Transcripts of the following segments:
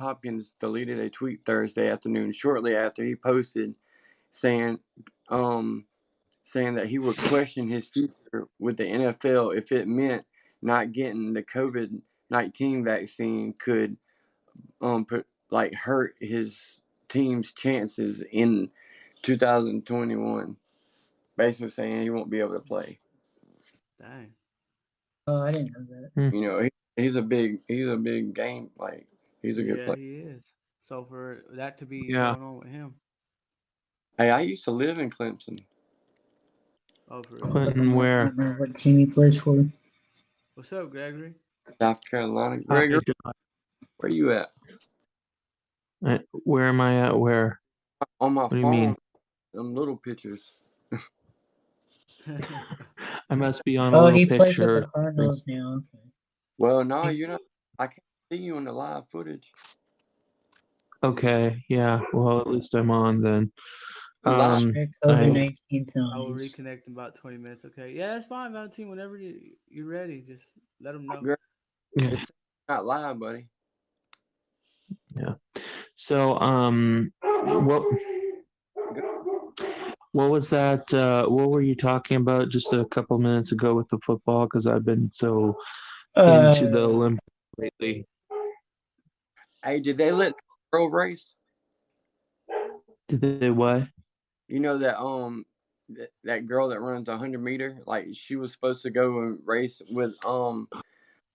Hopkins deleted a tweet Thursday afternoon shortly after he posted saying um saying that he would question his future with the NFL if it meant not getting the COVID-19 vaccine could hurt his team's chances in 2021. Basically saying he won't be able to play. Dang. Oh, I didn't know that. You know, he's a big game, like he's a good Yeah, player. he is. So for that to be Yeah. going on with him. Hey, I used to live in Clemson. Oh, for real. Clinton, I where? don't remember what team he plays for. What's up, Gregory? South Carolina. Hi, Gregory, where you at? where am I at? Where? On my What do you phone. mean? Them little pictures. I must be on a Oh, little he plays with picture. the Cardinals now. Okay. Well, no, you're not. I can't see you in the live footage. Okay, yeah. Well, at least I'm on then. Live. COVID-19 I will penalties. reconnect in about 20 minutes. Okay. Yeah, that's fine, Valentine. Whenever you're ready, just let them know. Yeah. It's not live, buddy. Yeah. So, what was that? What were you talking about just a couple minutes ago with the football? Because I've been so into the Olympics lately. Hey, did they let the girl race? Did they what? You know that girl that runs 100-meter, like she was supposed to go and race with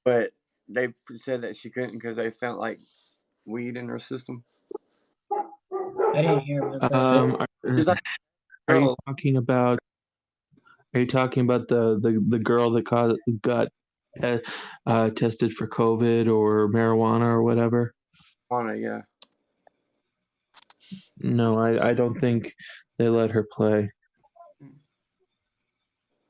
but they said that she couldn't because they found like weed in her system. I didn't hear about that. Are you talking about? Are you talking about the girl that got tested for COVID or marijuana or whatever? Yeah. No, I don't think they let her play.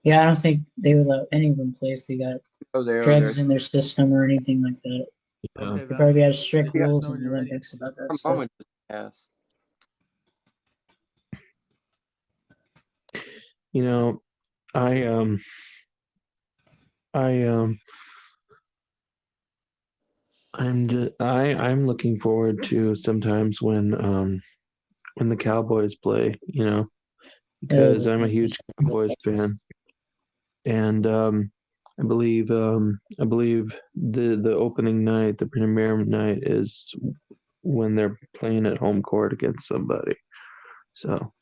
Yeah, I don't think they would let any of them play if they got drugs in their system or anything like that. Yeah. Okay, they probably have strict rules in the Olympics about that stuff. Mama just asked. You know, I'm looking forward to sometimes when the Cowboys play, you know, because I'm a huge Cowboys fan, and I believe the opening night, the premiere night, is when they're playing at home court against somebody. So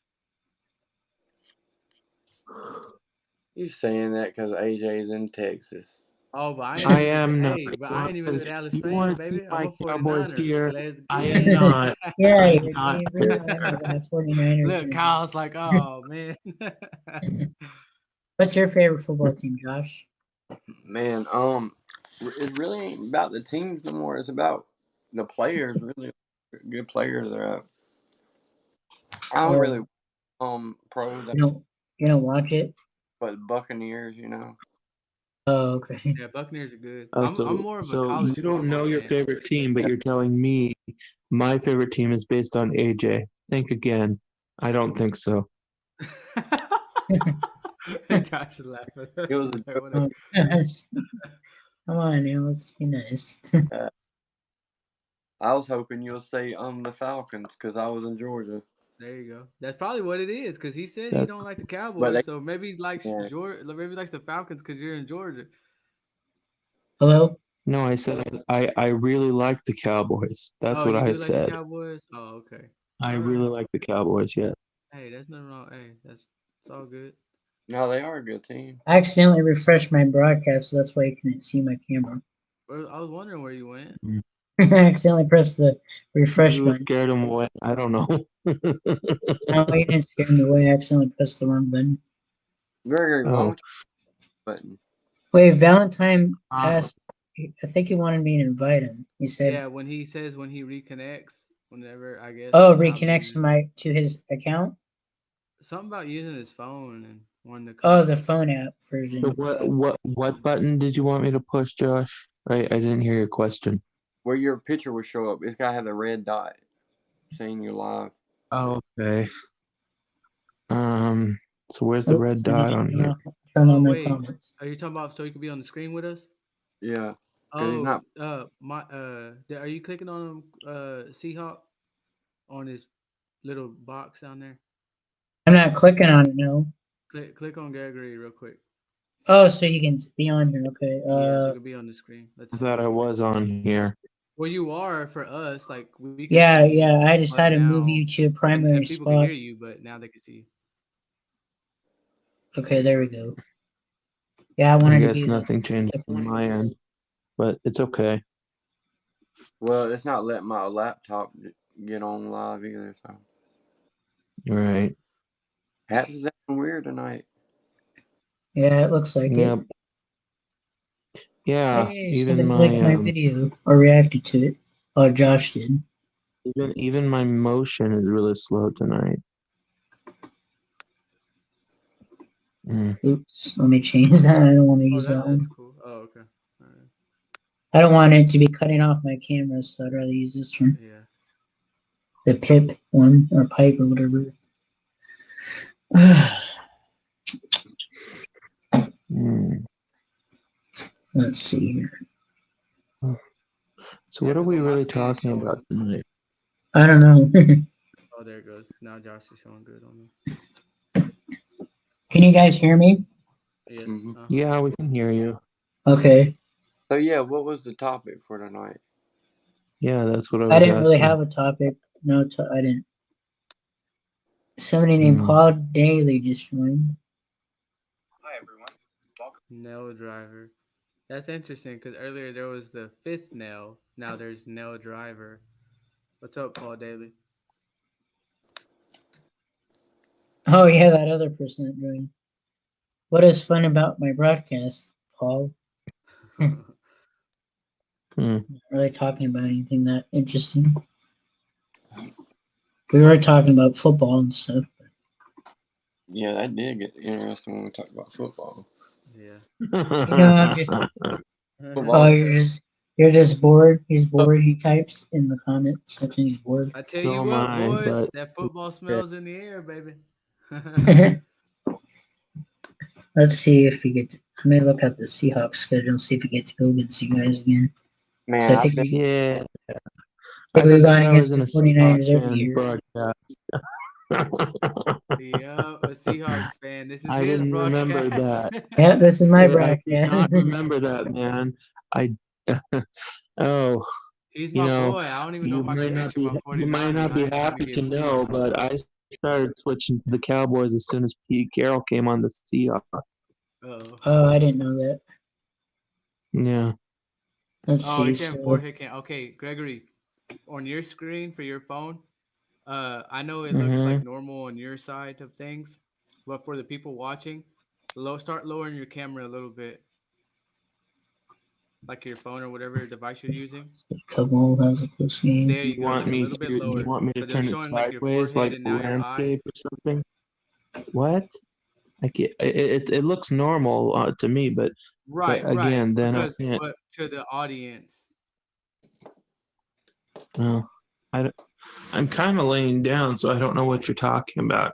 you saying that because AJ's in Texas. Oh, but I am not. but I ain't even a Dallas You fan, want to baby. see I'm my a 49er. Cowboys here? Let's get I it. am not. Yeah, I'm you're not. a 49ers. Look, Kyle's like, oh man. What's your favorite football team, Josh? Man, it really ain't about the teams no more. It's about the players. Really good players are up. I don't really pro. You don't watch it? But Buccaneers, you know. Oh, okay. Yeah, Buccaneers are good. So, I'm more of a college you don't know your fan. favorite team, but you're telling me my favorite team is based on AJ. Think again. I don't think so. Josh is laughing. It was a joke. Come on, now let's be nice. I was hoping you'll say the Falcons because I was in Georgia. There you go. That's probably what it is because he said he don't like the Cowboys, so maybe he likes Georgia. Maybe he likes the Falcons because you're in Georgia. Hello. No, I said I really like the Cowboys. That's what I said. Like the Cowboys? Oh, okay. I really like the Cowboys. Yeah. Hey, that's nothing wrong. Hey, it's all good. No, they are a good team. I accidentally refreshed my broadcast, so that's why you couldn't see my camera. I was wondering where you went. I accidentally pressed the refresh button. Scared him away. I don't know. No, you didn't scare me away. I accidentally pressed the wrong button. Gregory, why button? Wait, Valentine asked. I think he wanted me to invite him. He said, "Yeah, when he reconnects, whenever I guess." Oh, reconnects to his account. Something about using his phone and wanting to. Oh, the phone app version. So what button did you want me to push, Josh? I didn't hear your question. Where your picture will show up. It's got to have the red dot saying you're live. Oh, okay. So where's the red dot on here? Turn on my wait. comments. Are you talking about so you can be on the screen with us? Yeah. Oh, are you clicking on Seahawk on his little box down there? I'm not clicking on it, no. Click on Gregory real quick. Oh, so you can be on here, okay. Yeah, so you can be on the screen. I thought I was on here. Well, you are for us. Like we can. Yeah, see yeah. I just had to move now, you to a primary and people spot. can hear you, but now they can see you. Okay, there we go. Yeah, I wanted to be. Nothing changed on my end, but it's okay. Well, it's not letting my laptop get on live either. So. Right. Happs is acting weird tonight. Yeah, it looks like it. Yeah, hey, even my video or reacted to it. Oh, Josh did. Even my motion is really slow tonight. Oops, let me change that. I don't want to use that one. That's cool. Oh, okay. All right. I don't want it to be cutting off my camera, so I'd rather use this one. Yeah. The pip one or pipe or whatever. Let's see here. So what are we really talking about tonight? I don't know. Oh, there it goes. Now Josh is showing good on me. Can you guys hear me? Yes. Mm-hmm. Yeah, we can hear you. Okay. So yeah, what was the topic for tonight? Yeah, that's what I was I didn't asking. really have a topic. No, I didn't. Somebody named Paul Daly just joined. Hi, everyone. Welcome. Nail driver. That's interesting because earlier there was the fifth nail. Now there's nail driver. What's up, Paul Daly? Oh yeah, that other person that joined. What is fun about my broadcast, Paul? Not really talking about anything that interesting. We were talking about football and stuff. Yeah, that did get interesting when we talked about football. Yeah. Oh, you're just bored. He's bored. He types in the comment section. He's bored. I tell you what, boys, that football smells in the air, baby. Let's see if we get to, I may look at the Seahawks schedule, see if we get to go against you guys again. Man, so I think we've gone against the 49ers every year. Yeah, a Seahawks fan. This is I his didn't broadcast. remember that. Yeah, this is my broadcast. I did not remember that, man. He's my boy. I don't even know if I can mention my 49ers. You might not be happy to know, but I started switching to the Cowboys as soon as Pete Carroll came on the Seahawks. Oh, I didn't know that. Yeah. Let's see. Okay, Gregory, on your screen for your phone, I know it looks like normal on your side of things, but for the people watching, start lowering your camera a little bit, like your phone or whatever device you're using. Has a close game. There you go. A little bit lower. You want me to turn it sideways, like landscape or something? What? It looks normal to me, but again, then I can't. But to the audience. Well, I'm kind of laying down, so I don't know what you're talking about.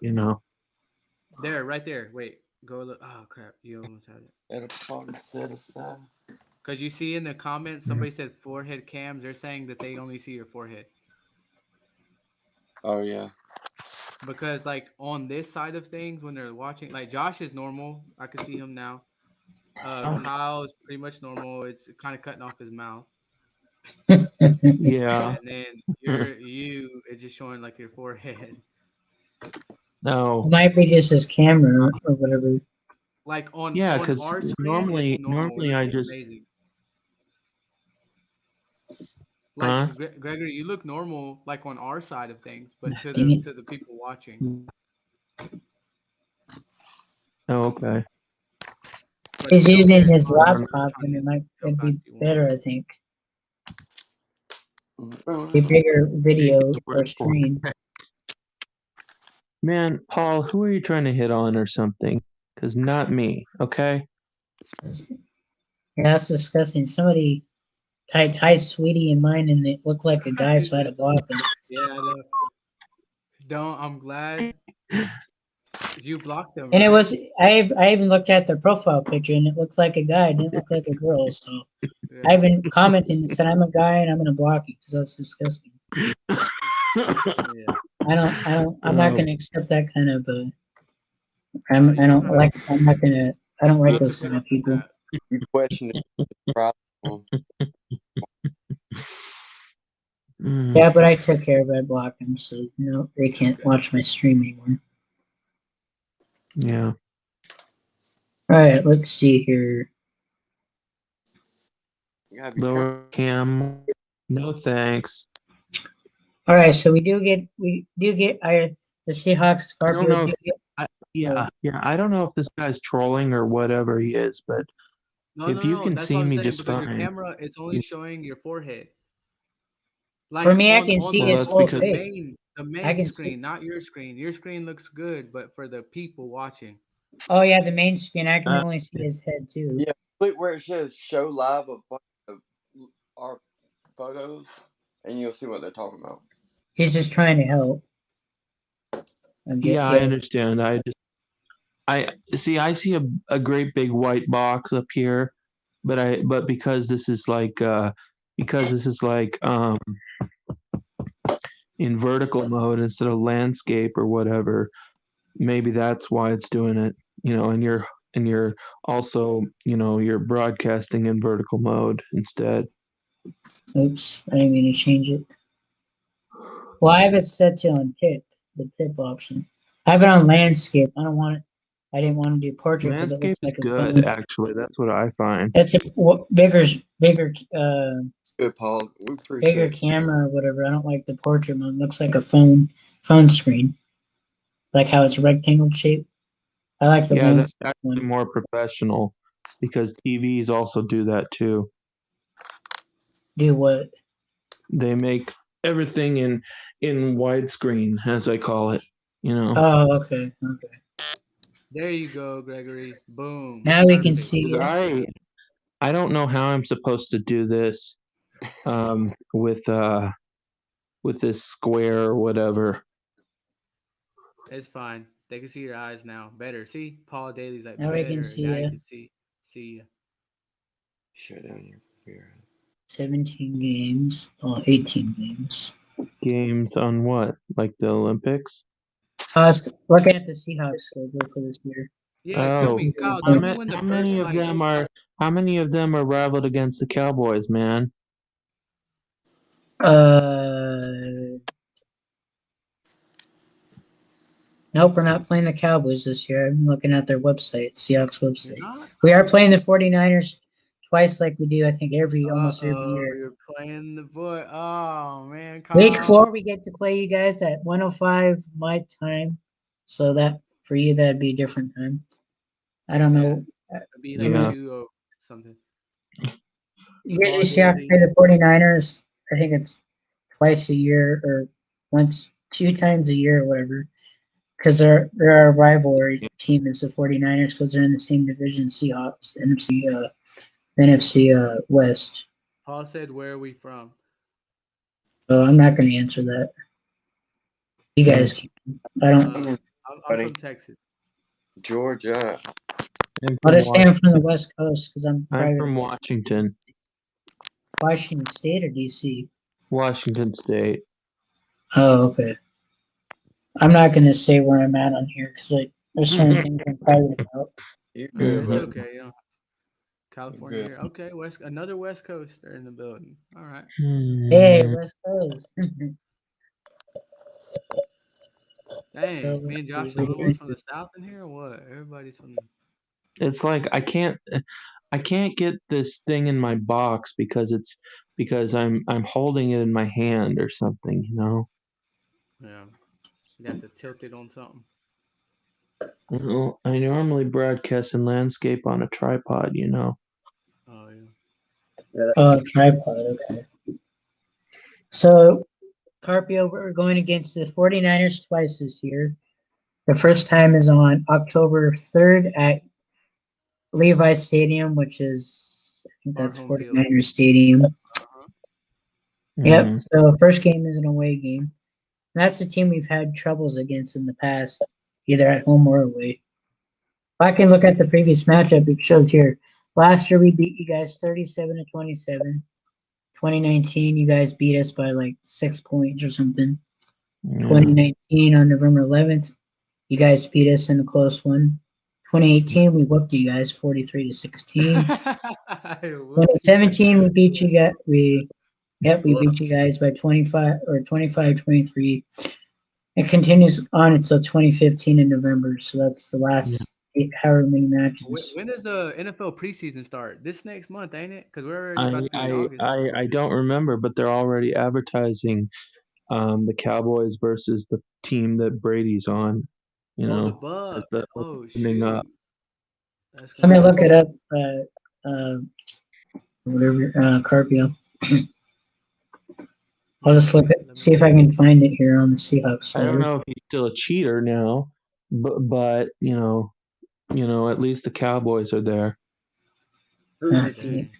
There, right there. Wait, go look. Oh crap! You almost had it. Because you see in the comments, somebody said forehead cams. They're saying that they only see your forehead. Oh yeah. Because like on this side of things, when they're watching, like Josh is normal. I can see him now. Kyle is pretty much normal. It's kind of cutting off his mouth. Yeah. And then it's just showing like your forehead. No. It might be just his camera or whatever. Like on because our screen, normally I just. Amazing. Like Gregory, you look normal, like on our side of things, but to the people watching. Oh, okay. He's using his laptop, and it'd be better, I think. A bigger video or screen. Man, Paul, who are you trying to hit on or something? Because not me, okay? Yeah, that's disgusting. Somebody typed "Hi, sweetie" in mine, and it looked like a guy, so I had to block it. Yeah, I know. I'm glad. You blocked him, And it right? was I even looked at their profile picture and it looked like a guy. It didn't look like a girl. So Yeah. I even commented and said I'm a guy and I'm gonna block you because that's disgusting. Yeah. I'm not gonna accept that kind of. You don't have I don't like to those kind of people. You question the problem. Yeah, but I took care of it. I blocked them, so they can't watch my stream anymore. Yeah. All right, let's see here. You gotta be Lower cam. No thanks. All right, so we do get the Seahawks. I don't know. Do get, Yeah. I don't know if this guy's trolling or whatever he is, but if you can That's see what I'm me saying just because your fine. camera it's only You- showing your forehead. for me, I can On see Well, his that's whole because face. the I main can screen, see. not your screen. Your screen looks good, but for the people watching. Oh yeah, the main screen. I can uh, only see his head too. Yeah, click where it says show live a bunch of our photos, and you'll see what they're talking about. He's just trying to help. yeah, I understand. I see. I see a great big white box up here, but because this is like in vertical mode instead of landscape or whatever, maybe that's why it's doing it. And you're also you're broadcasting in vertical mode instead. Oops, I didn't mean to change it. Well, I have it set to on the PIP option. I have it on landscape. I didn't want to do portrait because it Landscape looks is like a good, phone. actually. That's what I find. It's a bigger Good, Paul. We appreciate bigger it. camera or whatever. I don't like the portrait one. It looks like a phone screen, like how it's rectangle shaped. I like the Yeah, that's landscape actually one. more professional because TVs also do that too. Do what? They make everything in widescreen, as I call it. Oh, okay. There you go, Gregory. Boom. Now we can Perfect. see it. I don't know how I'm supposed to do this with this square or whatever. It's fine. They can see your eyes now. Better. See? Paul Daly's like Now we can better. see Now you it. can see you. Shut down your computer. 17 games. Oh, 18 games. Games on what? Like the Olympics? Looking at the Seahawks schedule for this year. Yeah, tell me, Kyle, tell me when the how first many of them are rivaled against the Cowboys, man? Nope, we're not playing the Cowboys this year. I'm looking at their website, Seahawks You're website. not? We are playing the 49ers twice like we do, I think, almost every Uh-oh, year. you're playing the boy. Oh man, Week Kyle. 4, we get to play you guys at 1:05 my time. So that for you, that'd be a different time. I don't know. It'd be like Yeah. 2 or something. Usually Seahawks play the 49ers. I think it's twice a year or two times a year or whatever. Because they're our rivalry team is the 49ers because they're in the same division, Seahawks, NFC West. Paul said, "Where are we from?" So I'm not going to answer that. You guys can. I don't. I'm from Texas. Georgia. I'll just say I'm from the West Coast because I'm I'm private. from Washington. Washington State or DC? Washington State. Oh, okay. I'm not going to say where I'm at on here because there's certain things I'm private about. You're good, It's brother. okay. You know, California. Here. Okay, another West Coaster in the building. All right. Hey, West Coast. Dang, me and Josh are the only ones from the South in here, or what? Everybody's from. It's like I can't get this thing in my box because I'm holding it in my hand or something, Yeah, you have to tilt it on something. Well, I normally broadcast in landscape on a tripod, Oh yeah. Oh, tripod. Okay. So, Carpio, we're going against the 49ers twice this year. The first time is on October 3rd at Levi Stadium, which is, I think Our that's home field. 49ers Stadium. Uh-huh. Yep. So, first game is an away game. That's a team we've had troubles against in the past either at home or away. If I can look at the previous matchup, it shows here. Last year we beat you guys 37-27. 2019, you guys beat us by like 6 points or something. Yeah. 2019 on November 11th, you guys beat us in a close one. 2018, we whooped you guys 43-16. 2017, we beat you guys. We beat you guys by 25-23. It continues on until 2015 in November. So that's the last however many matches. When does the NFL preseason start? This next month, ain't it? Because we're already about to be in August. I don't remember, but they're already advertising the Cowboys versus the team that Brady's on. You know, the Bucks. Oh opening shoot! up. Let me look it up. Whatever, Carpio. I'll just look at see if I can find it here on the Seahawks. I don't know if he's still a cheater now, but you know, at least the Cowboys are there. Okay.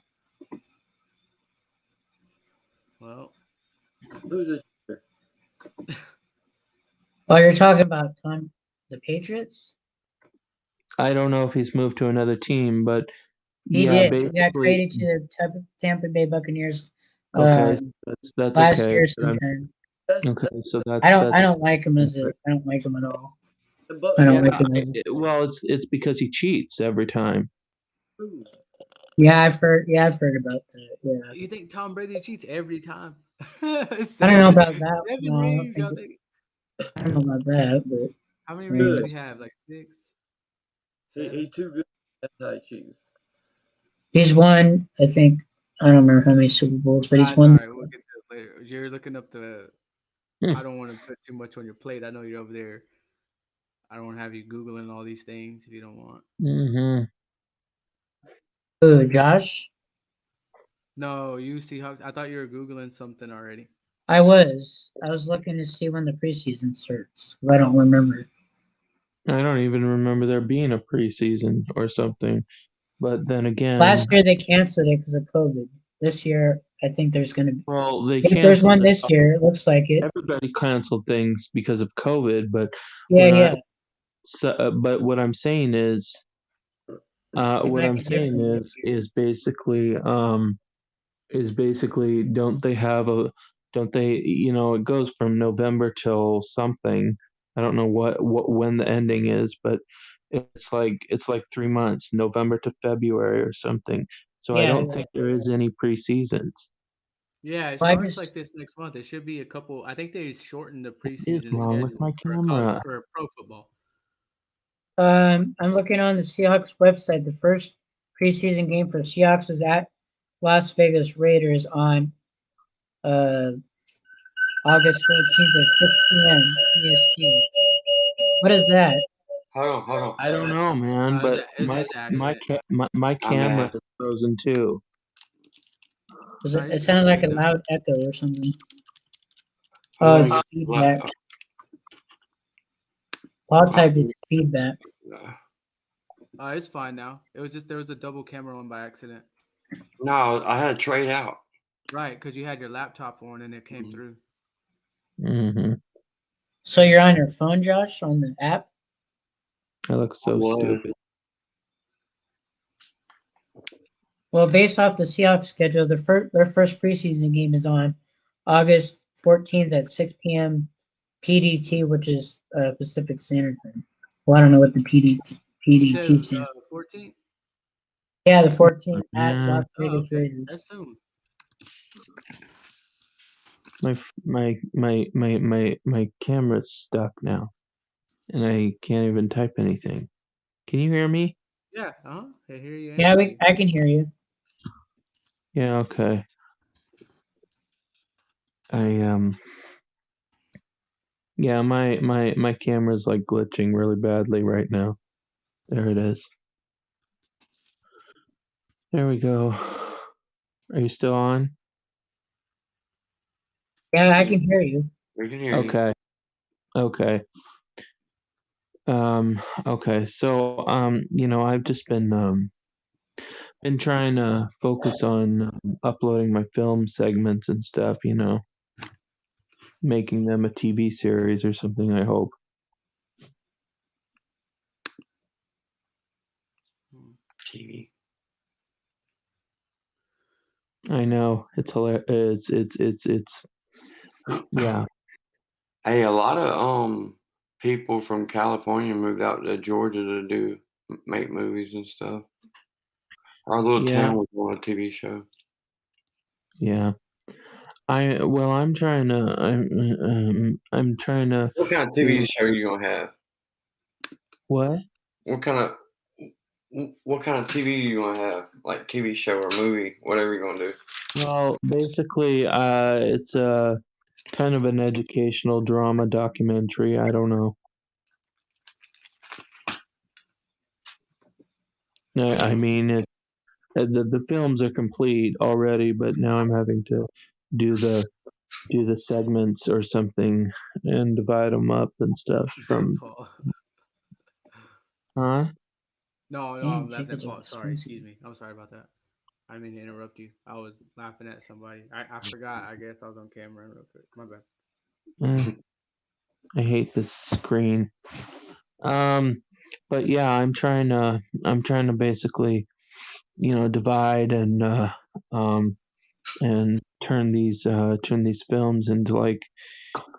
Well, Who's the cheater? Oh, you're talking about the Patriots? I don't know if he's moved to another team, but He yeah, did. He got basically. traded to the Tampa Bay Buccaneers. Okay, that's last okay. year sometime. Okay, so that's I don't like him I don't like him at all. I don't like him. Well, it's because he cheats every time. Yeah, I've heard about that. Yeah. You think Tom Brady cheats every time? I don't know about that. 7 No, rings. I don't know about that, but how many rings did he have? Like 6. See, he's too good. That's how he cheats. He's won. I think I don't remember how many Super Bowls, but he's won. All right, we'll get to it later. You're looking up the. I don't want to put too much on your plate. I know you're over there. I don't want to have you googling all these things if you don't want. Mm-hmm. Josh? No, you Seahawks. I thought you were googling something already. I was looking to see when the preseason starts. I don't remember. I don't even remember there being a preseason or something. But then again, last year they canceled it because of COVID. This year, I think there's going to be. Well, if there's one this year, it looks like it. Everybody canceled things because of COVID, but yeah. But what I'm saying is, is basically don't they it goes from November till something. I don't know what when the ending is, but it's like 3 months, November to February or something. So I don't think there is any preseasons. Yeah, it starts like this next month. It should be a couple. I think they shortened the preseason schedule for pro football. I'm looking on the Seahawks website. The first preseason game for the Seahawks is at Las Vegas Raiders on August 14th at 6 p.m. EST. What is that? Hold on. I don't know, man, but my camera is frozen too. It sounded like a loud echo or something. Oh, it's feedback. I'll type it feedback. It's fine now. It was just there was a double camera on by accident. No, I had to trade out. Right, because you had your laptop on and it came through. Mm-hmm. So you're on your phone, Josh, on the app? I look so stupid. Well, based off the Seahawks schedule, their first preseason game is on August 14th at 6 p.m. PDT, which is Pacific Standard Time. Well, I don't know what the PDT is. 14th? Yeah, the 14th at Las Vegas Raiders. That's soon. My camera's stuck now, and I can't even type anything. Can you hear me? Yeah, I hear you. Yeah, I can hear you. Yeah, okay. Yeah, my camera's like glitching really badly right now. There it is. There we go. Are you still on? Yeah, I can hear you. We can hear you. Okay. Okay. So, I've just been trying to focus on uploading my film segments and stuff, making them a TV series or something, I hope. It's hilarious. It's yeah. Hey, a lot of people from California moved out to Georgia to make movies and stuff. Our little Yeah, town was on a TV show. yeah. I'm trying to I'm trying to What kind of TV do show you gonna have? what? What kind of what kind of TV you gonna have? Like TV show or movie, whatever you're gonna do. Well, basically, it's a kind of an educational drama documentary. I don't know. I mean, the films are complete already, but now I'm having to do the segments or something and divide them up and stuff from. Paul. Huh? No, Dang, I'm laughing at chickens are Paul. Sorry, expensive. excuse me. I'm sorry about that. I didn't mean to interrupt you. I was laughing at somebody. I forgot. I guess I was on camera real quick. My bad. Eh, I hate this screen. Um, but yeah, I'm trying to basically, divide um and turn these films into like,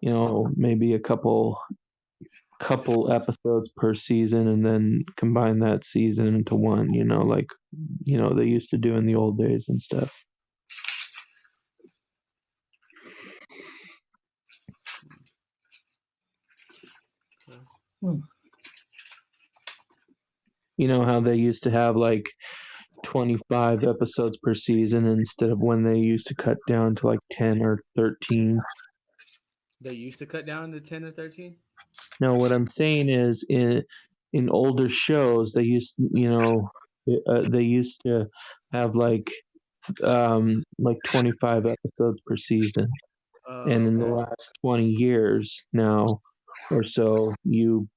maybe a couple episodes per season and then combine that season into one, like they used to do in the old days and stuff. Okay. Hmm. You know how they used to have like 25 episodes per season instead of when they used to cut down to like 10 or 13. They used to cut down to 10 or 13? Now, what I'm saying is, in older shows, they used to have like 25 episodes per season, and in the Okay. last 20 years now or so, you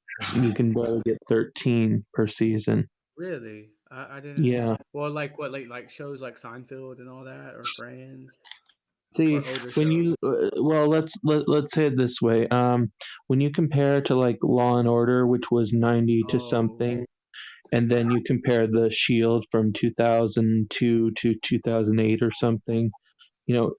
can barely get 13 per season. Really? I didn't. Yeah. Well, like what? Like shows like Seinfeld and all that, or Friends, See, or older when shows. you well, let's say it this way. When you compare it to like Law and Order, which was 90 to Oh, something, and then you compare the Shield from 2002 to 2008 or something. Law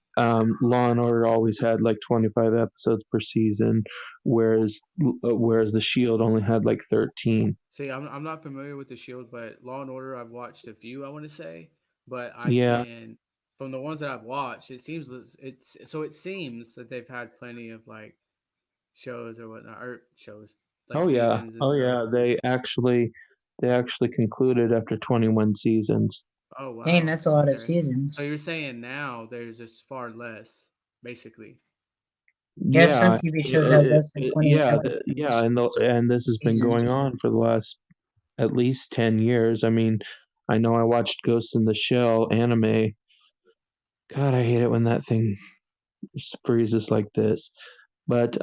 and Order always had like 25 episodes per season, whereas the Shield only had like 13. see, I'm not familiar with the Shield, but Law and Order I've watched a few. I want to say, but I Yeah. can from the ones that I've watched, it seems that they've had plenty of like shows or whatnot, or shows like Oh yeah. seasons and Oh stuff. yeah. They actually concluded after 21 seasons. Oh Dang, wow. that's a lot of Okay. So seasons. you're saying now there's just far less, basically. Yeah, some Yeah. TV shows have less than 20 Yeah, episodes, and this has been seasons. going on for the last at least 10 years. I mean, I know I watched Ghost in the Shell anime. God, I hate it when that thing freezes like this. But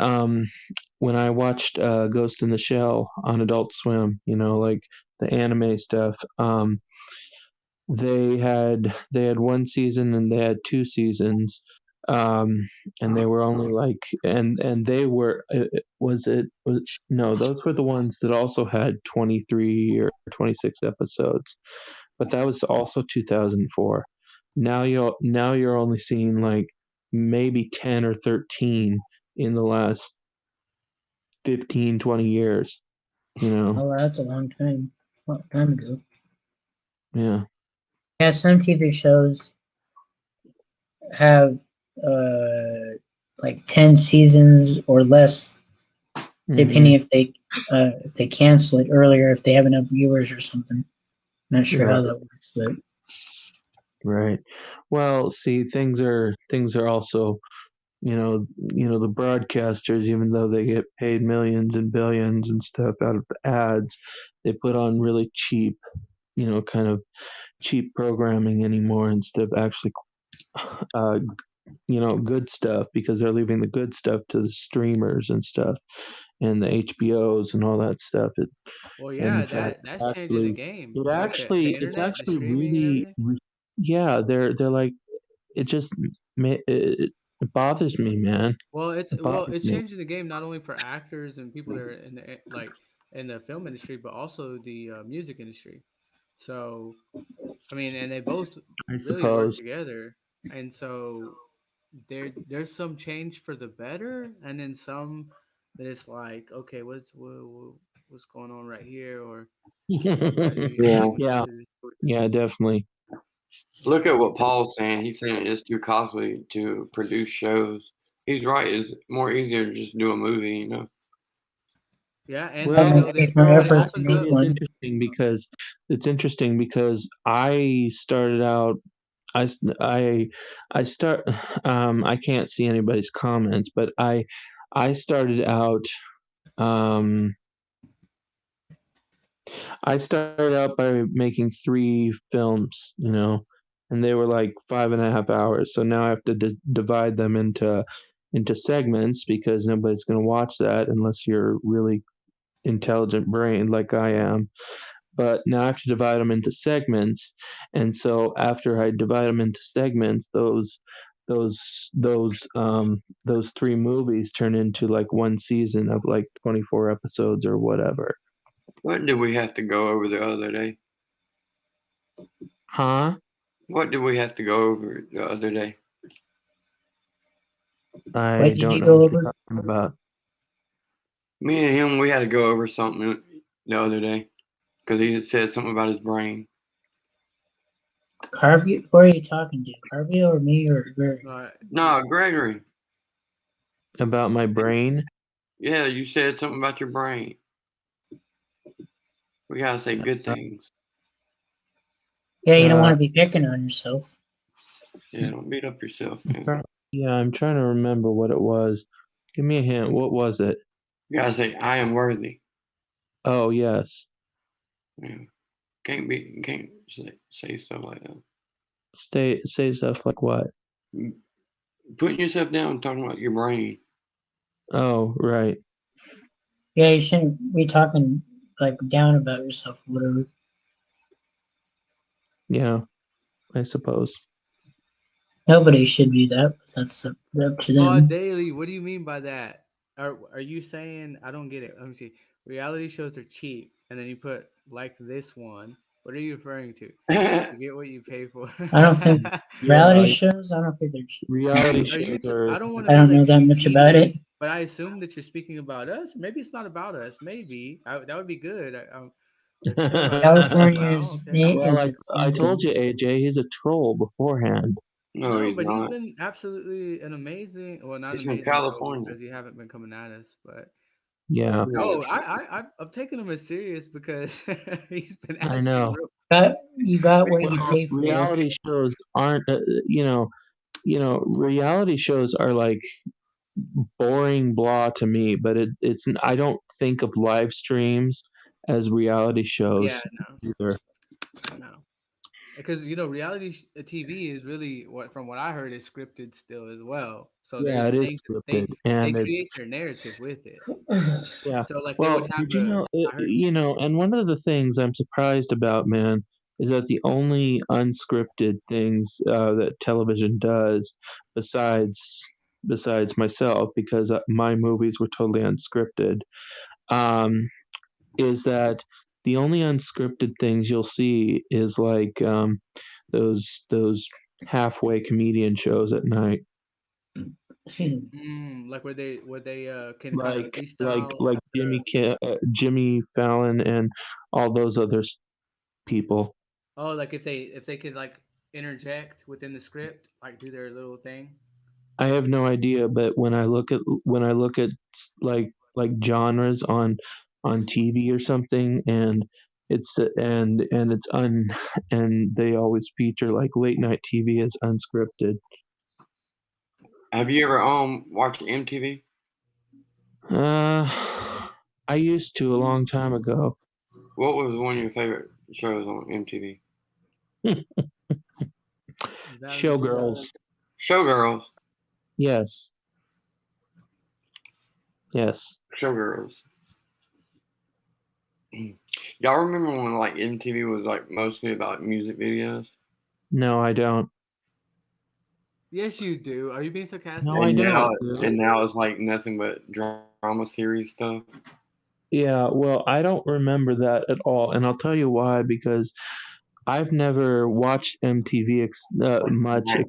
when I watched Ghost in the Shell on Adult Swim, like the anime stuff, they had one season and they had two seasons, and they were only like and they were was it was no, those were the ones that also had 23 or 26 episodes, but that was also 2004. Now you're only seeing like maybe 10 or 13 in the last 15, 20 years, you know. Oh, that's a long time ago. Yeah. Yeah, some TV shows have uh like 10 seasons or less, depending Hmm. if they cancel it earlier if they have enough viewers or something. Not sure how Right. that works, but Right. Well, see, things are also, the broadcasters, even though they get paid millions and billions and stuff out of the ads, they put on really cheap, kind of cheap programming anymore instead of actually, uh, good stuff, because they're leaving the good stuff to the streamers and stuff and the HBOs and all that stuff. Well, And in yeah, fact, that's changing the actually, game. it Like the actually, it's internet, the actually streaming and really, everything. yeah, they're like, it just, it bothers me, man. It bothers It's me. changing the game not only for actors and people that are in the like in the film industry, but also the music industry. So I mean, and they both I really work suppose. together. and so there's some change for the better, and then some that it's like, okay, what's going on right here, or you Yeah. having to go Yeah, through this story. yeah, definitely. Look at what Paul's saying. He's saying it's too costly to produce shows. He's right. It's more easier to just do a movie, you know. Yeah, and That Well, so makes this take more it effort to opens make up. actually, one. it's interesting because I started out. I s- I start. I can't see anybody's comments, but I started out. Um, I started out by making 3 films, and they were like 5.5 hours. So now I have to divide them into segments because nobody's going to watch that unless you're really intelligent brain like I am. But now I have to divide them into segments, and so after I divide them into segments, those 3 movies turn into like one season of like 24 episodes or whatever. What did we have to go over the other day? Huh? What did we have to go over the other day? What I did don't you know go what you're over? talking about. Me and him, we had to go over something the other day because he had said something about his brain. Carby? Who are you talking to? Carby or me or Gary? No, Gregory. About my brain? Yeah, you said something about your brain. We gotta say good Uh, things. Yeah, you don't want uh, to be picking on yourself. Yeah, don't beat up yourself, man. yeah, I'm trying to remember what it was. Give me a hint. What was it? You gotta say I am worthy. Oh, yes. Yeah. Can't say stuff like that. Say stuff like what? Putting yourself down and talking about your brain. Oh, right. Yeah, you shouldn't be talking like down about yourself or whatever. Yeah, I suppose. Nobody should do that. But that's up to them. Daily, what do you mean by that? Are you saying, I don't get it? Let me see. Reality shows are cheap, and then you put like this one. What are you referring to? You get what you pay for. I don't think reality Yeah, shows. I don't think they're cheap. reality Are you? shows are. I don't want to I be don't know like that much about PC, it. but I assume that you're speaking about us. Maybe it's not about us. Maybe that would be good. If you're talking about us, California wow, is okay. Well, is I expensive. told you, AJ, he's a troll beforehand. No, No, he's but he's not. been absolutely an amazing, well, not He's from amazing troll California. because you haven't been coming at us, but Yeah, No, no, I've taken him as serious because he's been I asking know. real You got what you Well, pay for. reality shows aren't, reality shows are like boring blah to me, but it's I don't think of live streams as reality Yeah, shows no, either. no. Because reality TV is really from what I heard is scripted still as well. So Yeah, there's it is things that scripted, they and it's create their narrative with it. yeah. So like they would Well, have did you know? I heard And one of the things I'm surprised about, man, is that the only unscripted things that television does, besides myself, because my movies were totally unscripted, um, is that the only unscripted things you'll see is like those halfway comedian shows at night, like where they can kind of like freestyle Jimmy Fallon and all those other people. like if they could like interject within the script, like do their little thing. I have no idea, but when I look at like genres on TV or something, and it's and they always feature like late night TV as unscripted. have you ever watched MTV? Uh, I used to a long time ago. What was one of your favorite shows on MTV? Reality TV. Showgirls. Showgirls. Yes. Yes. Showgirls. Y'all remember when like MTV was like mostly about music videos? No, I don't. Yes, you do. Are you being No, sarcastic? I And now, don't. and now it's like nothing but drama series stuff. Yeah, well, I don't remember that at all, and I'll tell you why. Because I've never watched MTV much Right.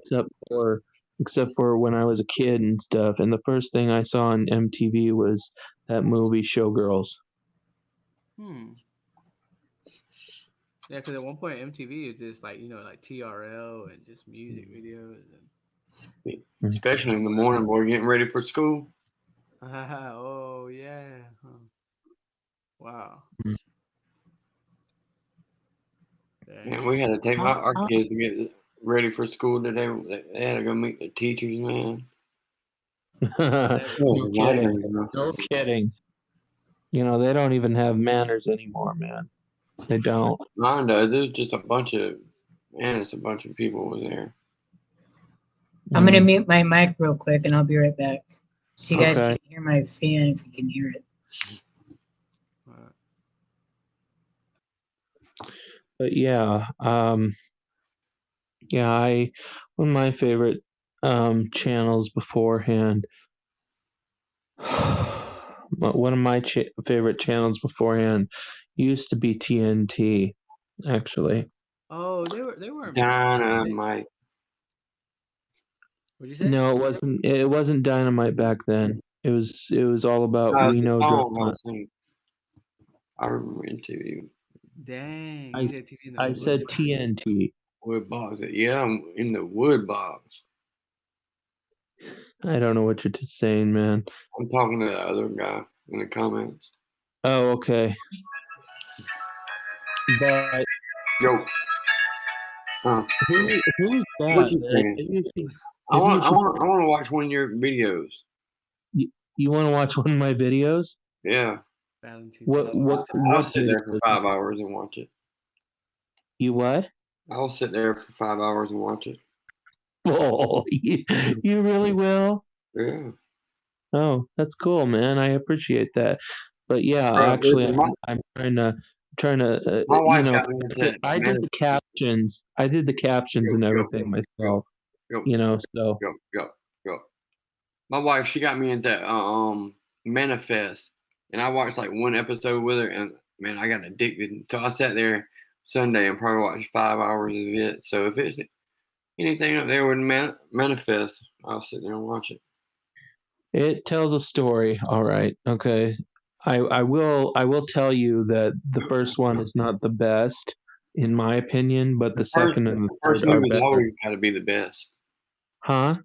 except for when I was a kid and stuff. And the first thing I saw on MTV was that movie Showgirls. Yeah, because at one point MTV is just like like TRL and just music videos Especially in the morning, boy, getting ready for school. oh yeah. Wow. Man, we had to take our kids to get ready for school today. They had to go meet the teachers, man. No kidding. No kidding. They don't even have manners anymore, man. They don't. Mine does. There's just it's a bunch of people over there. I'm gonna mute my mic real quick, and I'll be right back. So you guys Okay. can hear my fan if you can hear it. But yeah, one of my favorite channels beforehand. One of my favorite channels beforehand used to be TNT, actually. Oh, they weren't bad. Dynamite. What'd you say? No, it wasn't Dynamite back then. It was all about No, We it's a Know song I Drama. was singing. I remember MTV. Dang, I you did TV in the I wood said box. TNT. Wood box. Yeah, I'm in the wood box. I don't know what you're saying, man. I'm talking to the other guy in the comments. Oh, okay. But Yo. who's that, What you man? saying? I want to watch one of your videos. You want to watch one of my videos? Yeah. What I'll sit there for videos? 5 hours and watch it. You what? I'll sit there for 5 hours and watch it. Oh, you really will? Yeah. Oh, that's cool, man. I appreciate that. But yeah, Bro, actually, listen, I'm trying to my wife got me into I did the captions. I did the captions and everything myself. So Go. My wife, she got me into Manifest, and I watched like one episode with her, and man, I got addicted. So I sat there Sunday and probably watched 5 hours of it. So if it's anything up there with Manifest, I'll sit there and watch it. it tells a story, all right. Okay. I will tell you that the first one is not the best, in my opinion, but the second and the first third are movie's better. always got to be the best. Huh?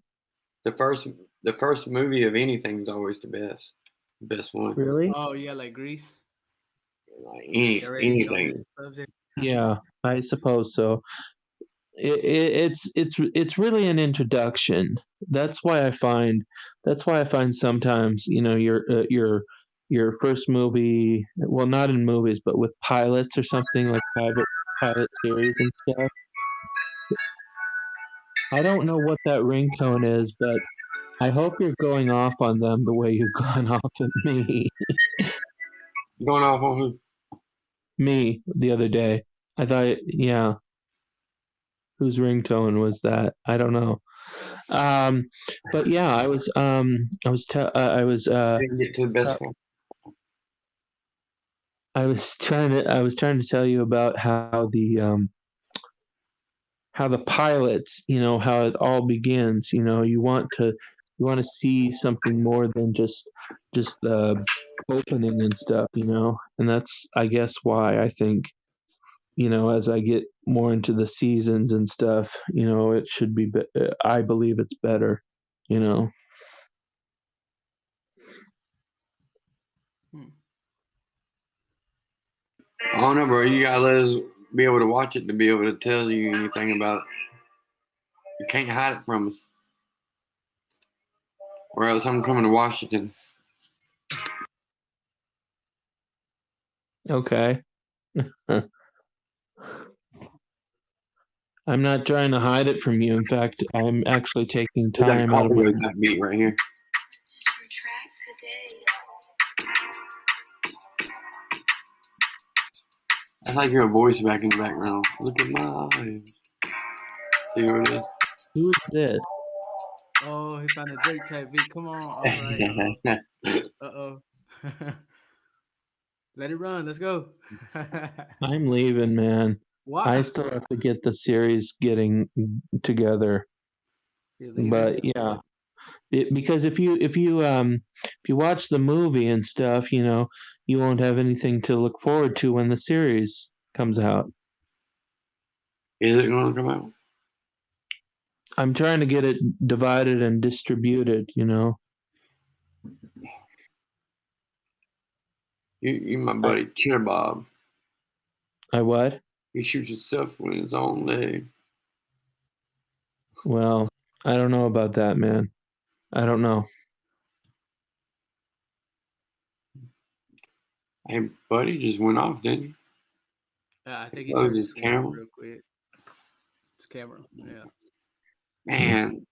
The first movie of anything is always the best one. Really? Oh yeah, like Grease. Like anything. Yeah, I suppose so. It's really an introduction. That's why I find sometimes your first movie, well, not in movies, but with pilots or something like pilot series and stuff. I don't know what that ringtone is, but I hope you're going off on them the way you've gone off at me. Going off on who? Me the other day. I thought, yeah, whose ringtone was that? I don't know. But yeah, I was Didn't get to the best one. I was trying to tell you about how the pilots, how it all begins. You want to see something more than just the opening and stuff. And that's, I guess, why I think, as I get more into the seasons and stuff, it should be. I believe it's better. I don't know, bro. You gotta let us be able to watch it to be able to tell you anything about it. You can't hide it from us, or else I'm coming to Washington. Okay. I'm not trying to hide it from you. In fact, I'm actually taking time out of my. That beat right here. I like your voice back in the background. Look at my eyes. See what it is? Who is this? Oh, he found a Drake type beat. Come on. All right. Uh-oh. Let it run. Let's go. I'm leaving, man. What? I still have to get the series getting together. You're leaving? But yeah, because if you watch the movie and stuff, you won't have anything to look forward to when the series comes out. Is it going to come out? I'm trying to get it divided and distributed. You my I, buddy Cheddar Bob. I what? He shoots himself with his own leg. Well, I don't know about that, man. I don't know. Hey, buddy just went off, didn't he? I think he Closed turned his his screen off camera. real quick. His camera. Yeah. Man,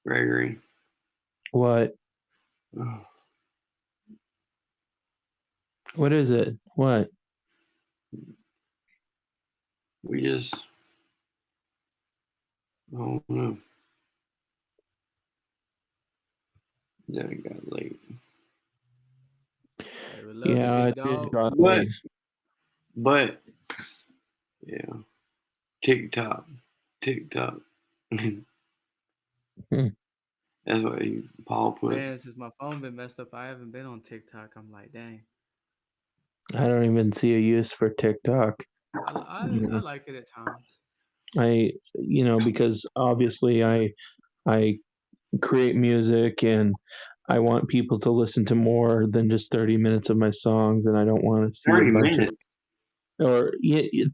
Gregory. What? Oh, What is it? What? we just, I don't know. Then it got late. Hey, we love Yeah, you, it big did dog. got But, late. but, yeah, TikTok. Hmm. That's what Paul put. Man, since my phone been messed up, I haven't been on TikTok. I'm like, dang. I don't even see a use for TikTok. I like it at times. Because obviously I create music and I want people to listen to more than just 30 minutes of my songs, and I don't want to see a 30 bunch minutes. or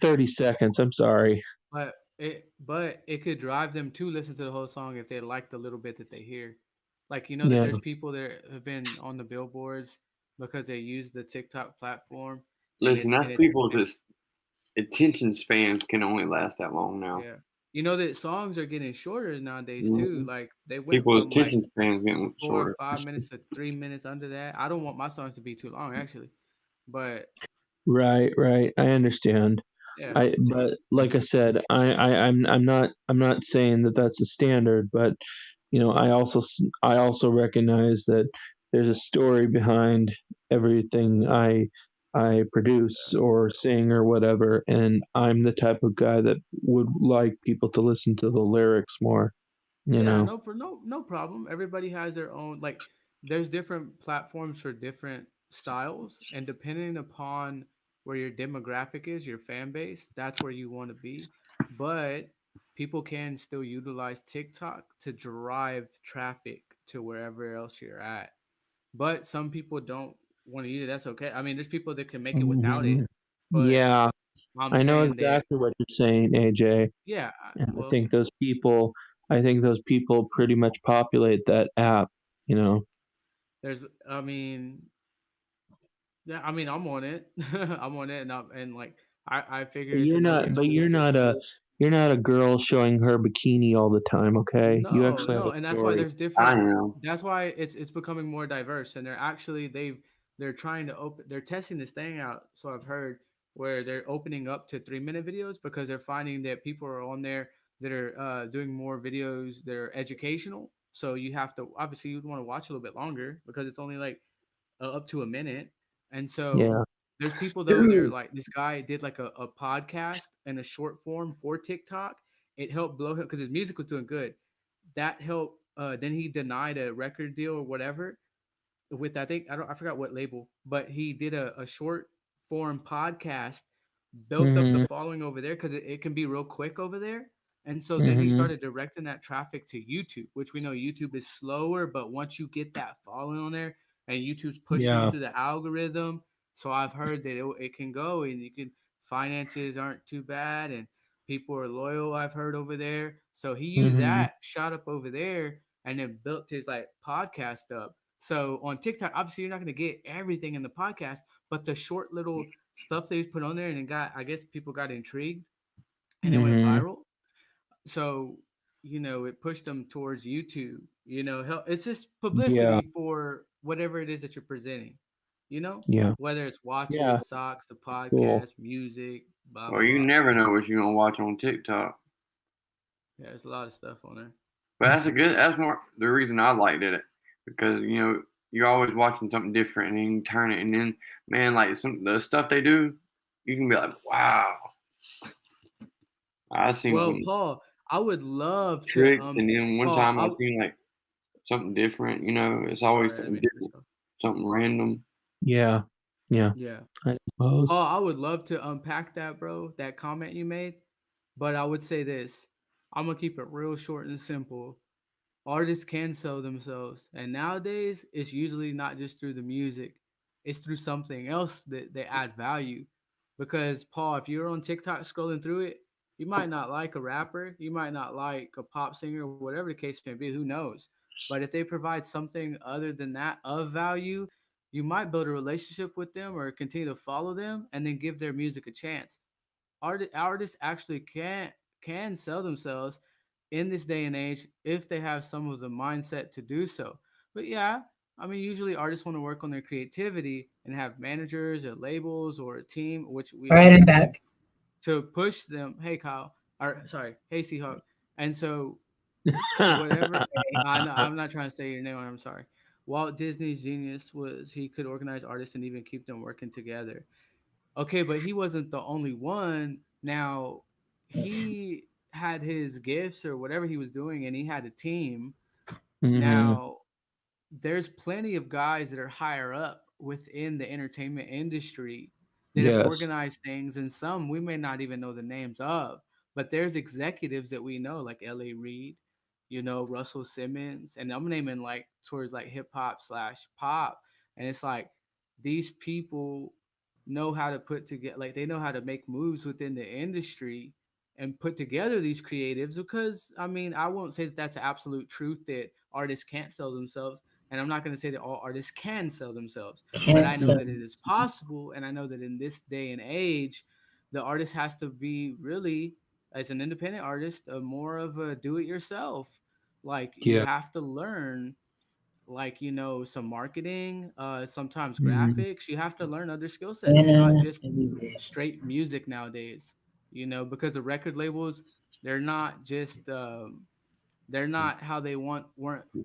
30 seconds. I'm sorry. But it could drive them to listen to the whole song if they like the little bit that they hear. Like that Yeah. there's people that have been on the billboards because they use the TikTok platform. Listen, that's people just attention spans can only last that long now. Yeah. That songs are getting shorter nowadays too. Mhm. Like they went People's from like attention spans getting 4 or shorter. 5 minutes to 3 minutes under that. I don't want my songs to be too long actually. But Right. I understand. yeah. But like I said, I'm not saying that that's the standard, but I also recognize that there's a story behind everything I produce or sing or whatever, and I'm the type of guy that would like people to listen to the lyrics more. Yeah, no problem. Everybody has their own there's different platforms for different styles and depending upon where your demographic is, your fan base, that's where you want to be. But people can still utilize TikTok to drive traffic to wherever else you're at. But some people don't want to use it. That's okay. I mean, there's people that can make it without it, Mhm. but Yeah, I'm I know saying that exactly what you're saying, AJ. yeah, And well, I think those people pretty much populate that app, you know. there's I mean, yeah, I mean, I'm on it. I'm on it, and like I figure But it's you're another not but tool. you're not a girl showing her bikini all the time, okay? You No, actually have no, a and that's why story. there's I different. am. That's why it's becoming more diverse, and they're trying to open. They're testing this thing out. So I've heard where they're opening up to 3 minute videos because they're finding that people are on there that are doing more videos that are educational. So you have to obviously you'd want to watch a little bit longer because it's only like up to a minute. And so Yeah. there's people though they're like this guy did like a podcast and a short form for TikTok. It helped blow him because his music was doing good. That helped. Then he denied a record deal or whatever with I forgot what label, but he did a short form podcast, built up the Mhm. following over there because it can be real quick over there. And so then he Mhm. started directing that traffic to YouTube, which we know YouTube is slower, but once you get that following on there and YouTube's pushing you Yeah. through the algorithm, so I've heard that it can go and you can finances aren't too bad and people are loyal. I've heard over there, so he used Mhm. that, shot up over there, and then built his like podcast up. So on TikTok, obviously you're not going to get everything in the podcast, but the short little stuff that he's put on there, and it I guess people got intrigued, and it went Mhm. viral. So it pushed them towards YouTube. It's just Yeah. publicity for whatever it is that you're presenting. Yeah. Whether it's Yeah. watches, socks, a Cool. podcast, music, blah Well, blah you blah. never know what you're gonna watch on TikTok. Yeah, there's a lot of stuff on there. But that's more the reason I liked it because you're always watching something different and then you turn it and then man like some the stuff they do, you can be like, wow. I seen Well, some Paul, I would love to tricks, and then one Paul, time I seen like something different. You know, it's always sorry, I didn't something mean to cut different, you off. something random. Yeah. Yeah. Yeah. I suppose. Paul, I would love to unpack that, bro, that comment you made. But I would say this. I'm gonna keep it real short and simple. Artists can sell themselves. And nowadays, it's usually not just through the music, it's through something else that they add value. Because, Paul, if you're on TikTok scrolling through it, you might not like a rapper, you might not like a pop singer, whatever the case may be, who knows? But if they provide something other than that of value, you might build a relationship with them or continue to follow them and then give their music a chance. Artists actually can sell themselves in this day and age if they have some of the mindset to do so. But yeah, I mean, usually artists want to work on their creativity and have managers or labels or a team, which we All all right, have I'm a team back. to push them. Hey, Kyle, or sorry, hey, Seahawk. And so whatever, I'm not trying to say your name. I'm sorry. Walt Disney's genius was he could organize artists and even keep them working together. Okay, but he wasn't the only one. Now, he had his gifts or whatever he was doing, and he had a team. Hmm. Now, there's plenty of guys that are higher up within the entertainment industry that have Yes. organized things, and some we may not even know the names of, but there's executives that we know, like L.A. Reid, Russell Simmons, and I'm naming like towards like hip hop slash pop, and it's like these people know how to put together, like they know how to make moves within the industry and put together these creatives. Because I mean, I won't say that that's the absolute truth that artists can't sell themselves, and I'm not going to say that all artists can sell themselves, but I know Cancel. that it is possible. And I know that in this day and age, the artist has to be really, as an independent artist, more of a do it yourself. Like you Yeah. have to learn, like, some marketing, sometimes Mhm. graphics. You have to learn other skill sets. It's not Anna just everywhere. straight music nowadays, because the record labels, they're not just they're not how they weren't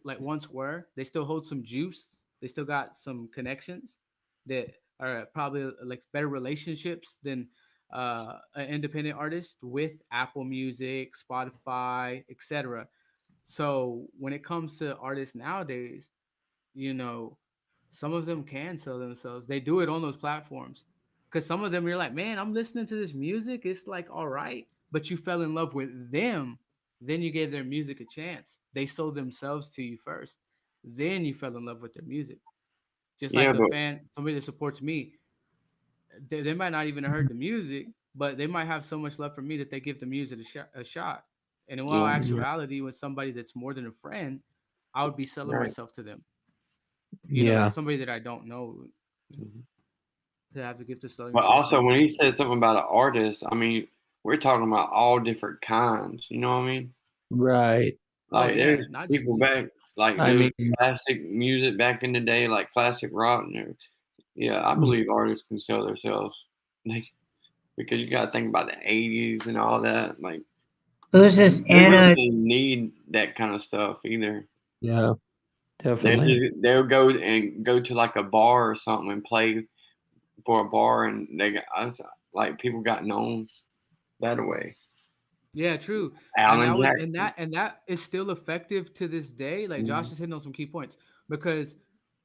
like once were. They still hold some juice. They still got some connections that are probably like better relationships than an independent artist with Apple Music, Spotify, etc. So when it comes to artists nowadays, you know, some of them can sell themselves. They do it on those platforms. Because some of them, you're like, man, I'm listening to this music. It's like, all right. But you fell in love with them. Then you gave their music a chance. They sold themselves to you first. Then you fell in love with their music. Just Yeah, like a but fan, somebody that supports me, they might not even have heard the music, but they might have so much love for me that they give the music a shot. And in all yeah, Yeah. actuality, with somebody that's more than a friend, I would be selling right. myself to them. Yeah. Somebody that I don't know, Mhm. to have the gift of selling But yourself to also, when them. he said something about an artist, I mean, we're talking about all different kinds. You know what I mean? Right. Oh Like, yeah, there's not just people music. back, like, I doing mean, classic music back in the day, like classic rock. And everything. Yeah, I y- believe artists can sell themselves. Like, because you got to think about the 80s and all that. Like, Who's this they really Anna? didn't need that kind of stuff either. yeah, They definitely. just, they'll go to like a bar or something and play for a bar, and like people got known that way. Yeah, true. And Alan that was and Jackson. that and that is still effective to this day. Like Josh Mhm. is hitting on some key points, because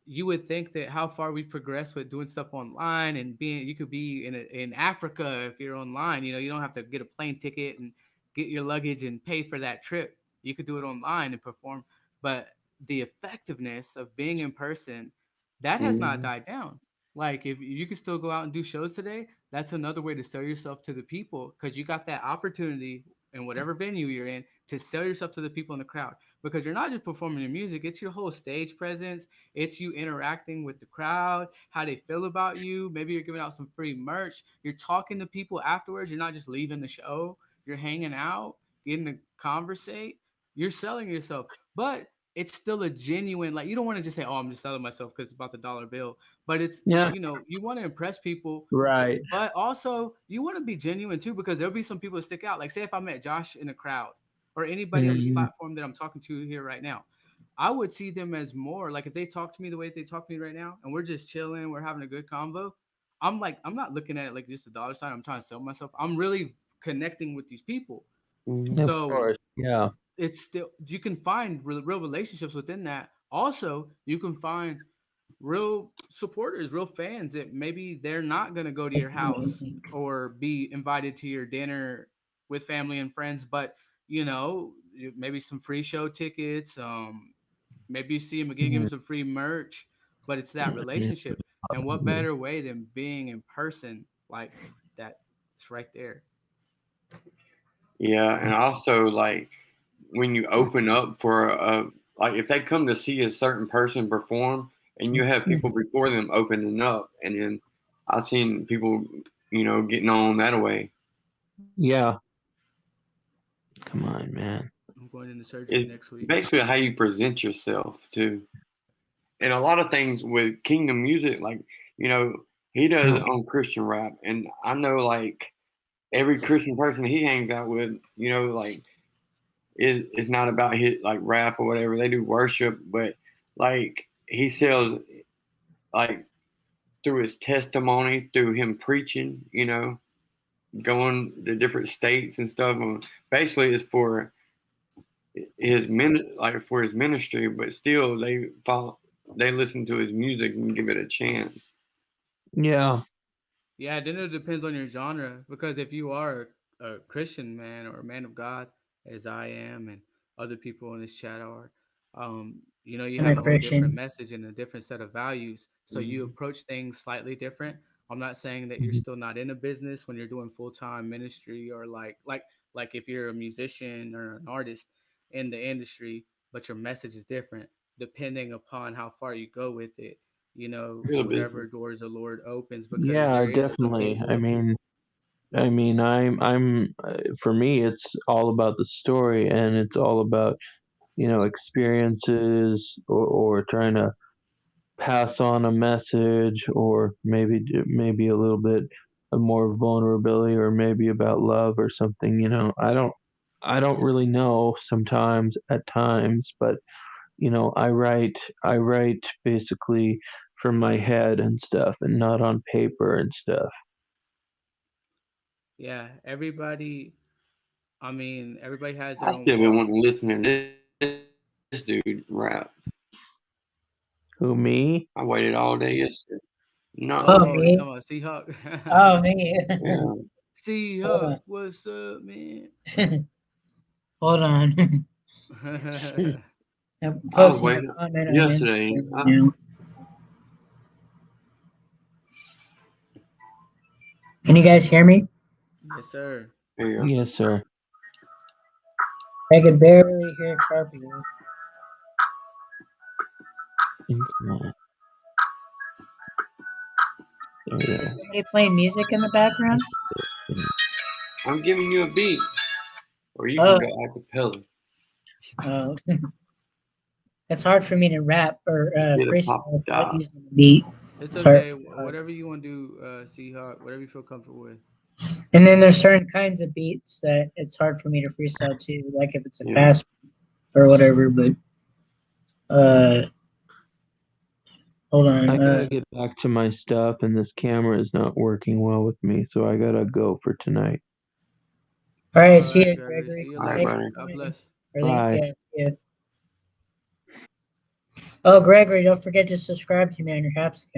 you would think that how far we've progressed with doing stuff online and being, you could be in Africa if you're online. You don't have to get a plane ticket and get your luggage and pay for that trip. You could do it online and perform. But the effectiveness of being in person, that has not Mhm. died down. Like if you can still go out and do shows today, that's another way to sell yourself to the people, because you got that opportunity in whatever venue you're in to sell yourself to the people in the crowd, because you're not just performing your music, it's your whole stage presence, it's you interacting with the crowd, how they feel about you. Maybe you're giving out some free merch, you're talking to people afterwards, you're not just leaving the show, you're hanging out, getting to conversate, you're selling yourself. But it's still a genuine, like, you don't want to just say, oh, I'm just selling myself because it's about the dollar bill. But it's, Yeah. you want to impress people, Right. but also you want to be genuine too, because there'll be some people that stick out. Like, say if I met Josh in a crowd or anybody on this Mhm. platform that I'm talking to here right now, I would see them as more like, if they talk to me the way they talk to me right now and we're just chilling, we're having a good convo. I'm like, I'm not looking at it like just a dollar sign. I'm trying to sell myself. I'm really connecting with these people. Mhm. Of So course. Yeah. it's still, you can find real relationships within that. Also, you can find real supporters, real fans that maybe they're not going to go to your house or be invited to your dinner with family and friends, but maybe some free show tickets. Maybe you see them give Mhm. them some free merch, but it's that relationship. And what better way than being in person like that? It's right there. Yeah, and also like when you open up for like if they come to see a certain person perform, and you have people before them opening up, and then I've seen people, getting on that way. Yeah. Come on, man. I'm going into surgery It's next week. basically how you present yourself too. And a lot of things with Kingdom Music, like, you know, he does Christian rap, and I know like every Christian person he hangs out with, like it's not about his like rap or whatever. They do worship, but like he sells like through his testimony, through him preaching, going to different states and stuff. Basically, it's for for his ministry, but still they listen to his music and give it a chance. Yeah. Yeah, then it depends on your genre, because if you are a Christian man or a man of God, as I am and other people in this chat are, you I'm have a a whole different Christian. message and a different set of values. So you Mhm. approach things slightly different. I'm not saying that you're Mhm. still not in a business when you're doing full time ministry, or like if you're a musician or an artist in the industry, but your message is different depending upon how far you go with it. Real Whatever business. doors the Lord opens, because Yeah, there is some definitely. people. For me, it's all about the story, and it's all about, experiences, or trying to pass on a message, or maybe a little bit of more vulnerability, or maybe about love or something. I don't really know sometimes at times, but I write basically from my head and stuff, and not on paper and stuff. Yeah, everybody has I their own still been walk. wanting to listen to this dude rap. Who, me? I waited all day yesterday. Oh, No, Oh, you me? talking about Oh, Seahawk? me. yeah, Seahawk, what's up, man? Hold on. Hold on. I'm I was posting a waiting comment on yesterday. Instagram now. Can you guys hear me? Yes, sir. There you go. Yes, sir. I can barely hear Carpio. Come on. There we Is are. somebody playing music in the background? I'm giving you a beat, or you can Oh, go acapella. oh. It's hard for me to rap or Get a pop freestyle without shot. using the beat. It's It's hard. okay. Whatever you want to do, Seahawk. Whatever you feel comfortable with. And then there's certain kinds of beats that it's hard for me to freestyle too, like if it's a Yeah. fast or whatever. But uh, hold I on. gotta get back to my stuff, and this camera is not working well with me, so I gotta go for tonight. All right, All see right, you, Gregory. See Gregory. you All right, Thanks later. for buddy. God joining. bless. Bye. Yeah. Oh, Gregory, don't forget to subscribe to me on your Haps account.